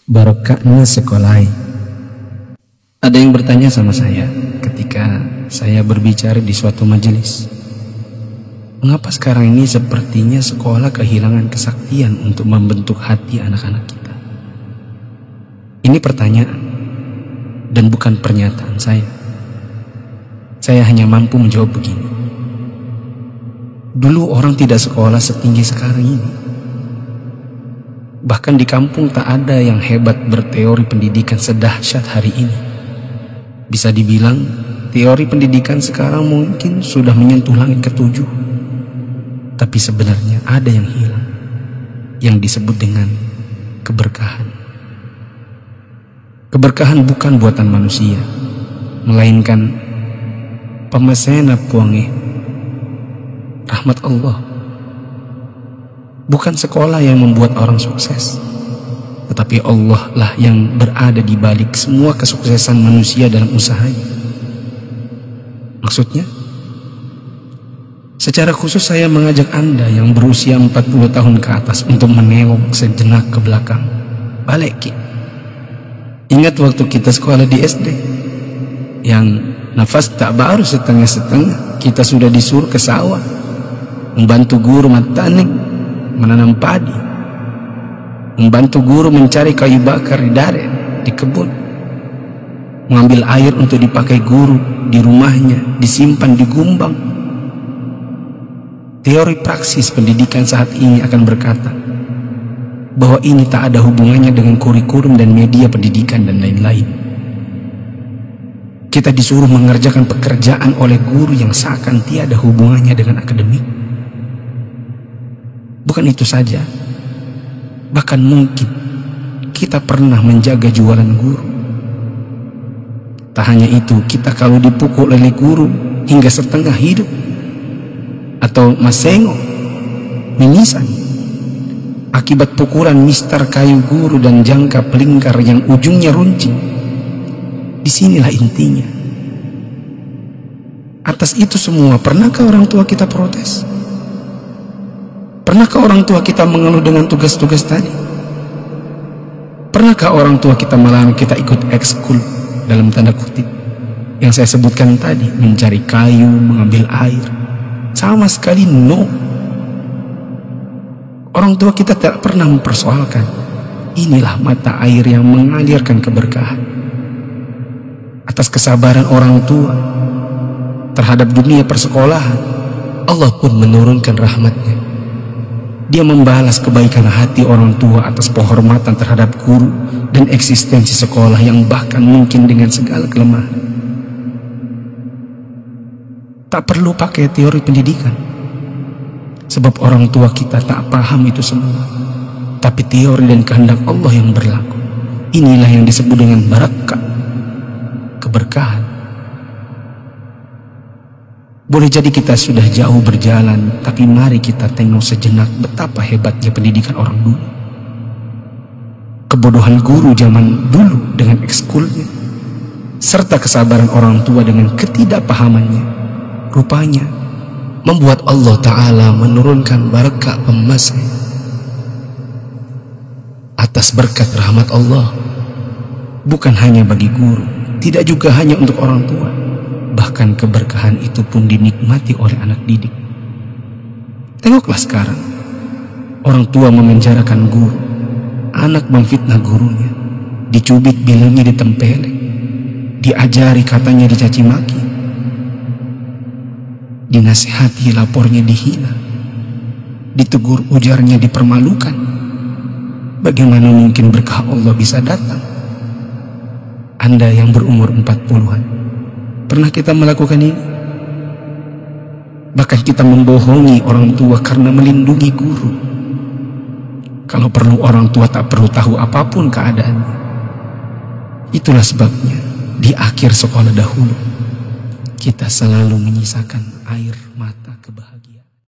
Barokahnya sekolahai. Ada yang bertanya sama saya ketika saya berbicara di suatu majelis, mengapa sekarang ini sepertinya sekolah kehilangan kesaktian untuk membentuk hati anak-anak kita? Ini pertanyaan dan bukan pernyataan saya. Saya hanya mampu menjawab begini. Dulu orang tidak sekolah setinggi sekarang ini. Bahkan di kampung tak ada yang hebat berteori pendidikan sedahsyat hari ini. Bisa dibilang teori pendidikan sekarang mungkin sudah menyentuh langit ketujuh. Tapi sebenarnya ada yang hilang, yang disebut dengan keberkahan. Keberkahan bukan buatan manusia, melainkan pemasena puange, rahmat Allah. Bukan sekolah yang membuat orang sukses, tetapi Allah lah yang berada di balik semua kesuksesan manusia dalam usahanya. Maksudnya, secara khusus saya mengajak Anda yang berusia 40 tahun ke atas untuk menengok sejenak ke belakang. Balik, Ki. Ingat waktu kita sekolah di SD, yang nafas tak baru setengah-setengah, kita sudah disuruh ke sawah, membantu guru matanik menanam padi, membantu guru mencari kayu bakar di daret, di kebun, mengambil air untuk dipakai guru di rumahnya, disimpan di gumbang. Teori praksis pendidikan saat ini akan berkata bahwa ini tak ada hubungannya dengan kurikulum dan media pendidikan dan lain-lain. Kita disuruh mengerjakan pekerjaan oleh guru yang seakan tiada hubungannya dengan akademik. Bukan itu saja, bahkan mungkin kita pernah menjaga jualan guru. Tak hanya itu, kita kalau dipukul oleh guru hingga setengah hidup, atau masengo, mimisan, akibat pukulan mistar kayu guru dan jangka pelingkar yang ujungnya runcing. Disinilah intinya. Atas itu semua, pernahkah orang tua kita protes? Pernahkah orang tua kita mengeluh dengan tugas-tugas tadi? Pernahkah orang tua kita melarang kita ikut ekskul dalam tanda kutip yang saya sebutkan tadi, mencari kayu, mengambil air? Sama sekali no. Orang tua kita tak pernah mempersoalkan. Inilah mata air yang mengalirkan keberkahan. Atas kesabaran orang tua terhadap dunia persekolahan, Allah pun menurunkan rahmatnya. Dia membalas kebaikan hati orang tua atas penghormatan terhadap guru dan eksistensi sekolah yang bahkan mungkin dengan segala kelemahan. Tak perlu pakai teori pendidikan, sebab orang tua kita tak paham itu semua. Tapi teori dan kehendak Allah yang berlaku. Inilah yang disebut dengan barakah, keberkahan. Boleh jadi kita sudah jauh berjalan, tapi mari kita tengok sejenak betapa hebatnya pendidikan orang dulu. Kebodohan guru zaman dulu dengan ekskulnya, serta kesabaran orang tua dengan ketidakpahamannya, rupanya membuat Allah Ta'ala menurunkan barakah pemasai. Atas berkat rahmat Allah, bukan hanya bagi guru, tidak juga hanya untuk orang tua, bahkan keberkahan itu pun dinikmati oleh anak didik. Tengoklah sekarang, orang tua memenjarakan guru, anak memfitnah gurunya, dicubit bilangnya ditempelek, diajari katanya dicaci maki, dinasihati lapornya dihina, ditegur ujarnya dipermalukan. Bagaimana mungkin berkah Allah bisa datang? Anda yang berumur 40-an, pernah kita melakukan ini? Bahkan kita membohongi orang tua karena melindungi guru. Kalau perlu orang tua tak perlu tahu apapun keadaannya. Itulah sebabnya di akhir sekolah dahulu kita selalu menyisakan air mata kebahagiaan.